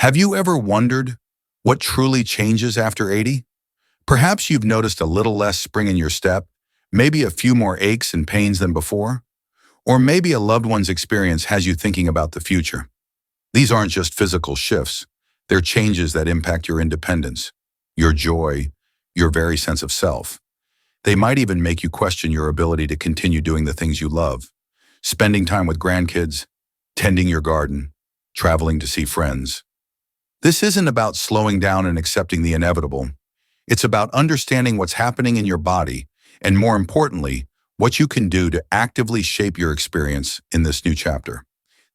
Have you ever wondered what truly changes after 80? Perhaps you've noticed a little less spring in your step, maybe a few more aches and pains than before, or maybe a loved one's experience has you thinking about the future. These aren't just physical shifts, they're changes that impact your independence, your joy, your very sense of self. They might even make you question your ability to continue doing the things you love, spending time with grandkids, tending your garden, traveling to see friends. This isn't about slowing down and accepting the inevitable. It's about understanding what's happening in your body and, more importantly, what you can do to actively shape your experience in this new chapter.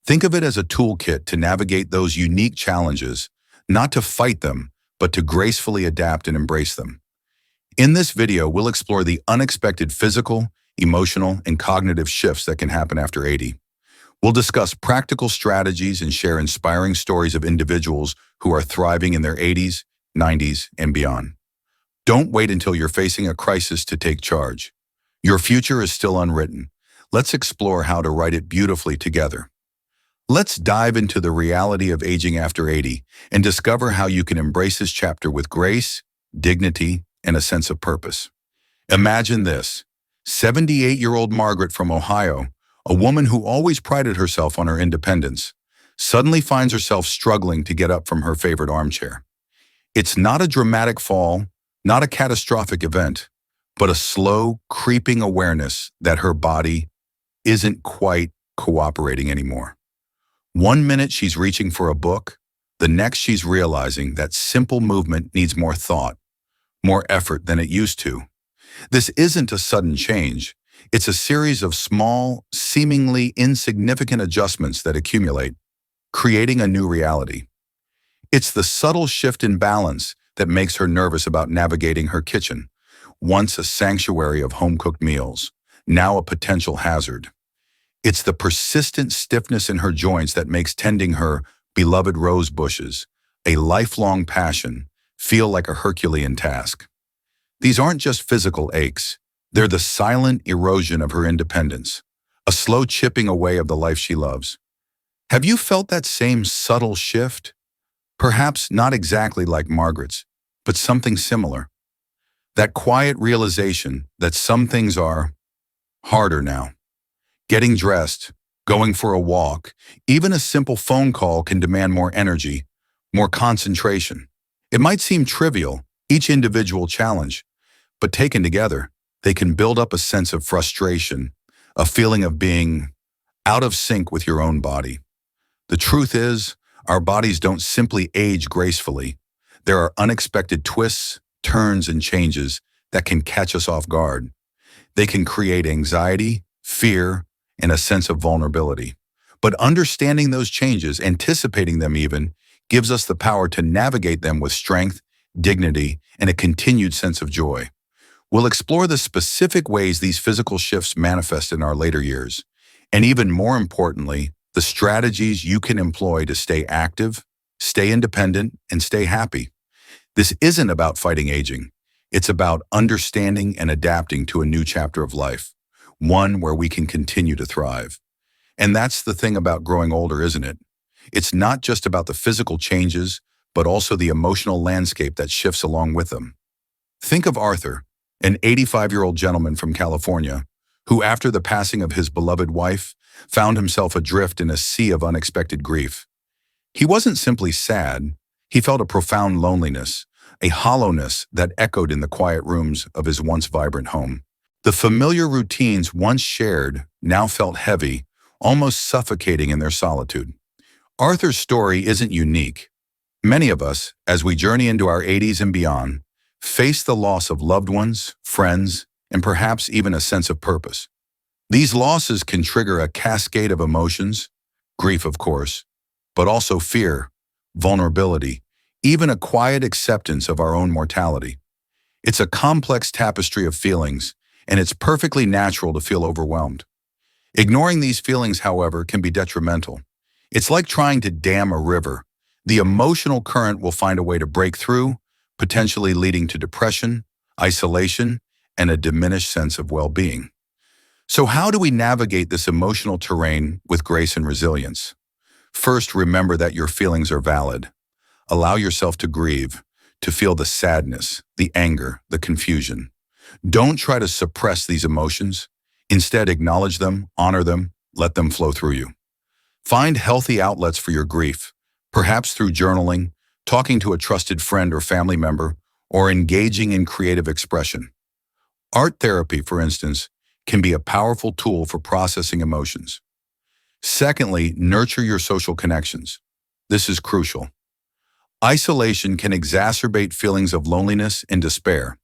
Think of it as a toolkit to navigate those unique challenges, not to fight them, but to gracefully adapt and embrace them. In this video, we'll explore the unexpected physical, emotional, and cognitive shifts that can happen after 80. We'll discuss practical strategies and share inspiring stories of individuals who are thriving in their 80s, 90s, and beyond. Don't wait until you're facing a crisis to take charge. Your future is still unwritten. Let's explore how to write it beautifully together. Let's dive into the reality of aging after 80 and discover how you can embrace this chapter with grace, dignity, and a sense of purpose. Imagine this: 78-year-old Margaret from Ohio, a woman who always prided herself on her independence, suddenly finds herself struggling to get up from her favorite armchair. It's not a dramatic fall, not a catastrophic event, but a slow, creeping awareness that her body isn't quite cooperating anymore. One minute she's reaching for a book, the next she's realizing that simple movement needs more thought, more effort than it used to. This isn't a sudden change. It's a series of small, seemingly insignificant adjustments that accumulate, creating a new reality. It's the subtle shift in balance that makes her nervous about navigating her kitchen, once a sanctuary of home-cooked meals, now a potential hazard. It's the persistent stiffness in her joints that makes tending her beloved rose bushes, a lifelong passion, feel like a Herculean task. These aren't just physical aches. They're the silent erosion of her independence, a slow chipping away of the life she loves. Have you felt that same subtle shift? Perhaps not exactly like Margaret's, but something similar. That quiet realization that some things are harder now. Getting dressed, going for a walk, even a simple phone call can demand more energy, more concentration. It might seem trivial, each individual challenge, but taken together, they can build up a sense of frustration, a feeling of being out of sync with your own body. The truth is, our bodies don't simply age gracefully. There are unexpected twists, turns, and changes that can catch us off guard. They can create anxiety, fear, and a sense of vulnerability. But understanding those changes, anticipating them even, gives us the power to navigate them with strength, dignity, and a continued sense of joy. We'll explore the specific ways these physical shifts manifest in our later years, and even more importantly, the strategies you can employ to stay active, stay independent, and stay happy. This isn't about fighting aging. It's about understanding and adapting to a new chapter of life, one where we can continue to thrive. And that's the thing about growing older, isn't it? It's not just about the physical changes, but also the emotional landscape that shifts along with them. Think of Arthur, an 85-year-old gentleman from California, who after the passing of his beloved wife, found himself adrift in a sea of unexpected grief. He wasn't simply sad, he felt a profound loneliness, a hollowness that echoed in the quiet rooms of his once vibrant home. The familiar routines once shared now felt heavy, almost suffocating in their solitude. Arthur's story isn't unique. Many of us, as we journey into our 80s and beyond, face the loss of loved ones, friends, and perhaps even a sense of purpose. These losses can trigger a cascade of emotions, grief of course, but also fear, vulnerability, even a quiet acceptance of our own mortality. It's a complex tapestry of feelings, and it's perfectly natural to feel overwhelmed. Ignoring these feelings, however, can be detrimental. It's like trying to dam a river. The emotional current will find a way to break through, potentially leading to depression, isolation, and a diminished sense of well-being. So how do we navigate this emotional terrain with grace and resilience? First, remember that your feelings are valid. Allow yourself to grieve, to feel the sadness, the anger, the confusion. Don't try to suppress these emotions. Instead, acknowledge them, honor them, let them flow through you. Find healthy outlets for your grief, perhaps through journaling, talking to a trusted friend or family member, or engaging in creative expression. Art therapy, for instance, can be a powerful tool for processing emotions. Secondly, nurture your social connections. This is crucial. Isolation can exacerbate feelings of loneliness and despair.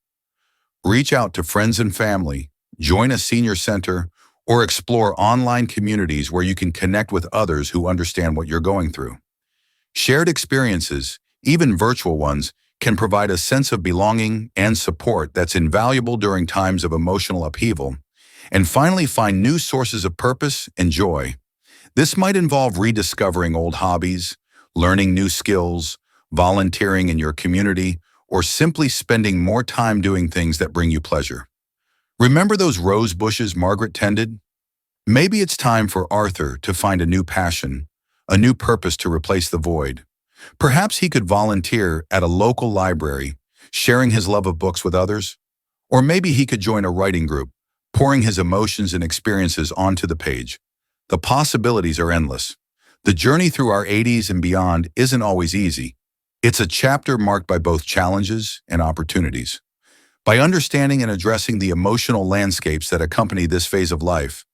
Reach out to friends and family, join a senior center, or explore online communities where you can connect with others who understand what you're going through. Shared experiences, even virtual ones, can provide a sense of belonging and support that's invaluable during times of emotional upheaval. And finally, find new sources of purpose and joy. This might involve rediscovering old hobbies, learning new skills, volunteering in your community, or simply spending more time doing things that bring you pleasure. Remember those rose bushes Margaret tended? Maybe it's time for Arthur to find a new passion, a new purpose to replace the void. Perhaps he could volunteer at a local library, sharing his love of books with others. Or maybe he could join a writing group, pouring his emotions and experiences onto the page. The possibilities are endless. The journey through our 80s and beyond isn't always easy. It's a chapter marked by both challenges and opportunities. By understanding and addressing the emotional landscapes that accompany this phase of life,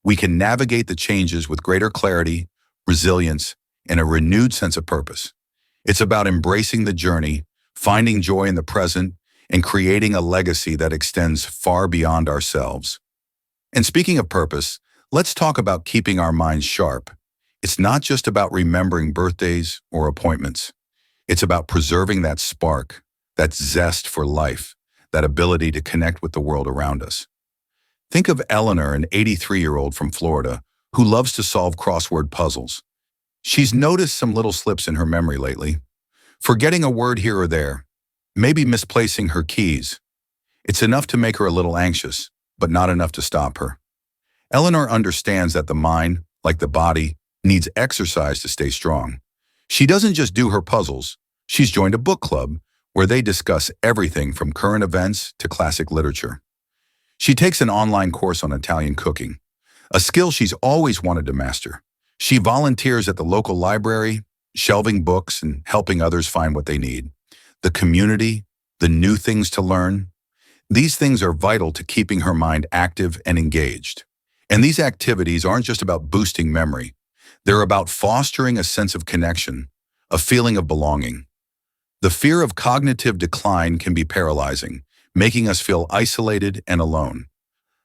we can navigate the changes with greater clarity, resilience, and a renewed sense of purpose. It's about embracing the journey, finding joy in the present, and creating a legacy that extends far beyond ourselves. And speaking of purpose, let's talk about keeping our minds sharp. It's not just about remembering birthdays or appointments. It's about preserving that spark, that zest for life, that ability to connect with the world around us. Think of Eleanor, an 83-year-old from Florida, who loves to solve crossword puzzles. She's noticed some little slips in her memory lately, forgetting a word here or there, maybe misplacing her keys. It's enough to make her a little anxious, but not enough to stop her. Eleanor understands that the mind, like the body, needs exercise to stay strong. She doesn't just do her puzzles. She's joined a book club where they discuss everything from current events to classic literature. She takes an online course on Italian cooking, a skill she's always wanted to master. She volunteers at the local library, shelving books and helping others find what they need. The community, the new things to learn, these things are vital to keeping her mind active and engaged. And these activities aren't just about boosting memory. They're about fostering a sense of connection, a feeling of belonging. The fear of cognitive decline can be paralyzing, making us feel isolated and alone.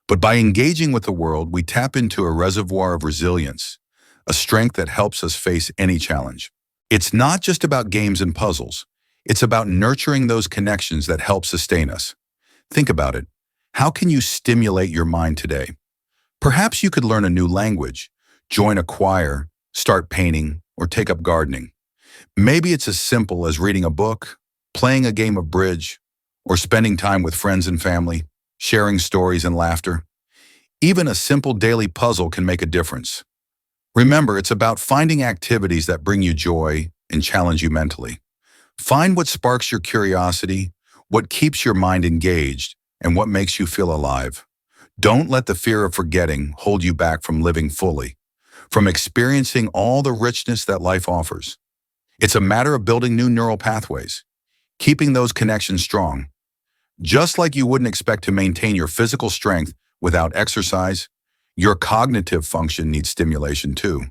But by engaging with the world, we tap into a reservoir of resilience, a strength that helps us face any challenge. It's not just about games and puzzles. It's about nurturing those connections that help sustain us. Think about it. How can you stimulate your mind today? Perhaps you could learn a new language, join a choir, start painting, or take up gardening. Maybe it's as simple as reading a book, playing a game of bridge, or spending time with friends and family, sharing stories and laughter. Even a simple daily puzzle can make a difference. Remember, it's about finding activities that bring you joy and challenge you mentally. Find what sparks your curiosity, what keeps your mind engaged, and what makes you feel alive. Don't let the fear of forgetting hold you back from living fully, from experiencing all the richness that life offers. It's a matter of building new neural pathways, keeping those connections strong. Just like you wouldn't expect to maintain your physical strength without exercise, your cognitive function needs stimulation too.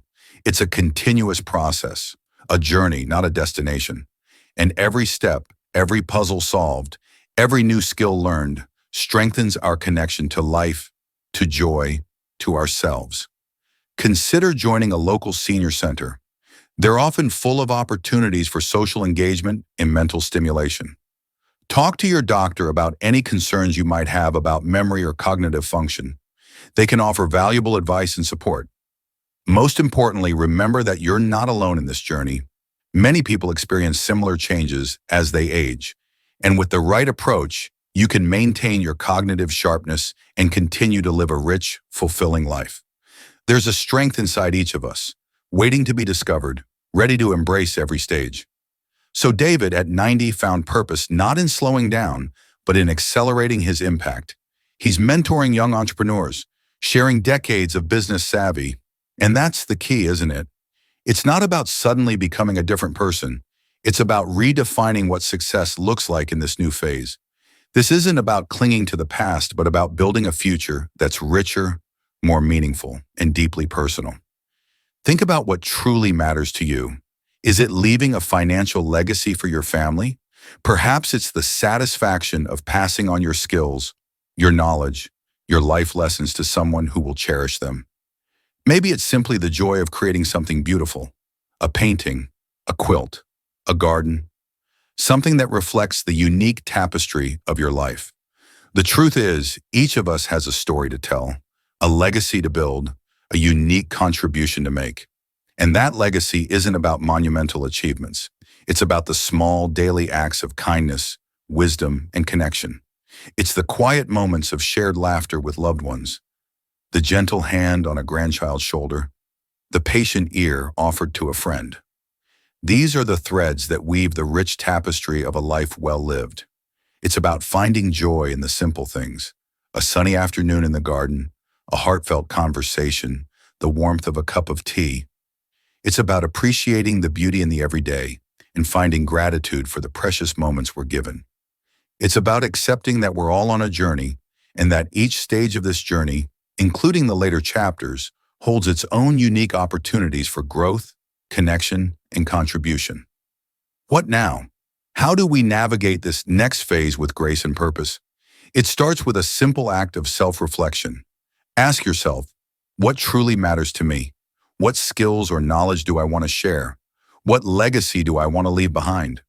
It's a continuous process, a journey, not a destination. And every step, every puzzle solved, every new skill learned strengthens our connection to life, to joy, to ourselves. Consider joining a local senior center. They're often full of opportunities for social engagement and mental stimulation. Talk to your doctor about any concerns you might have about memory or cognitive function. They can offer valuable advice and support. Most importantly, remember that you're not alone in this journey. Many people experience similar changes as they age, and with the right approach, you can maintain your cognitive sharpness and continue to live a rich, fulfilling life. There's a strength inside each of us, waiting to be discovered, ready to embrace every stage. So David, at 90, found purpose not in slowing down, but in accelerating his impact. He's mentoring young entrepreneurs, sharing decades of business savvy. And that's the key, isn't it? It's not about suddenly becoming a different person. It's about redefining what success looks like in this new phase. This isn't about clinging to the past, but about building a future that's richer, more meaningful, and deeply personal. Think about what truly matters to you. Is it leaving a financial legacy for your family? Perhaps it's the satisfaction of passing on your skills, your knowledge, your life lessons to someone who will cherish them. Maybe it's simply the joy of creating something beautiful, a painting, a quilt, a garden, something that reflects the unique tapestry of your life. The truth is, each of us has a story to tell, a legacy to build, a unique contribution to make. And that legacy isn't about monumental achievements. It's about the small daily acts of kindness, wisdom, and connection. It's the quiet moments of shared laughter with loved ones, the gentle hand on a grandchild's shoulder, the patient ear offered to a friend. These are the threads that weave the rich tapestry of a life well lived. It's about finding joy in the simple things, a sunny afternoon in the garden, a heartfelt conversation, the warmth of a cup of tea. It's about appreciating the beauty in the everyday and finding gratitude for the precious moments we're given. It's about accepting that we're all on a journey and that each stage of this journey, including the later chapters, holds its own unique opportunities for growth, connection, and contribution. What now? How do we navigate this next phase with grace and purpose? It starts with a simple act of self-reflection. Ask yourself, what truly matters to me? What skills or knowledge do I want to share? What legacy do I want to leave behind?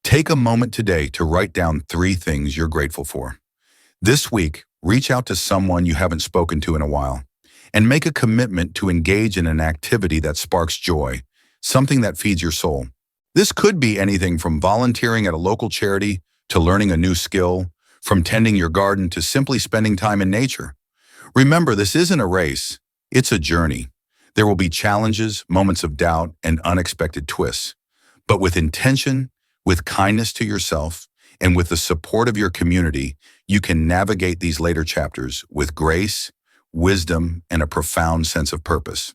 Take a moment today to write down 3 things you're grateful for. This week, reach out to someone you haven't spoken to in a while and make a commitment to engage in an activity that sparks joy, something that feeds your soul. This could be anything from volunteering at a local charity to learning a new skill, from tending your garden to simply spending time in nature. Remember, this isn't a race, it's a journey. There will be challenges, moments of doubt, and unexpected twists. But with intention, with kindness to yourself, and with the support of your community, you can navigate these later chapters with grace, wisdom, and a profound sense of purpose.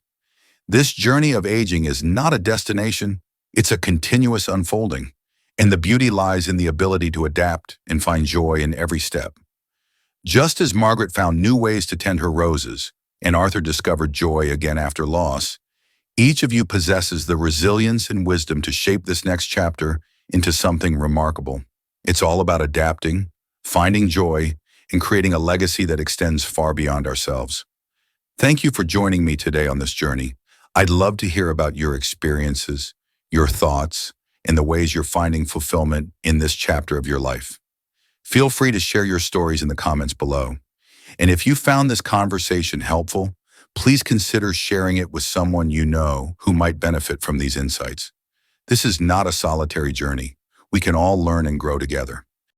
This journey of aging is not a destination, it's a continuous unfolding, and the beauty lies in the ability to adapt and find joy in every step. Just as Margaret found new ways to tend her roses, and Arthur discovered joy again after loss, each of you possesses the resilience and wisdom to shape this next chapter into something remarkable. It's all about adapting, finding joy, and creating a legacy that extends far beyond ourselves. Thank you for joining me today on this journey. I'd love to hear about your experiences, your thoughts, and the ways you're finding fulfillment in this chapter of your life. Feel free to share your stories in the comments below. And if you found this conversation helpful, please consider sharing it with someone you know who might benefit from these insights. This is not a solitary journey. We can all learn and grow together.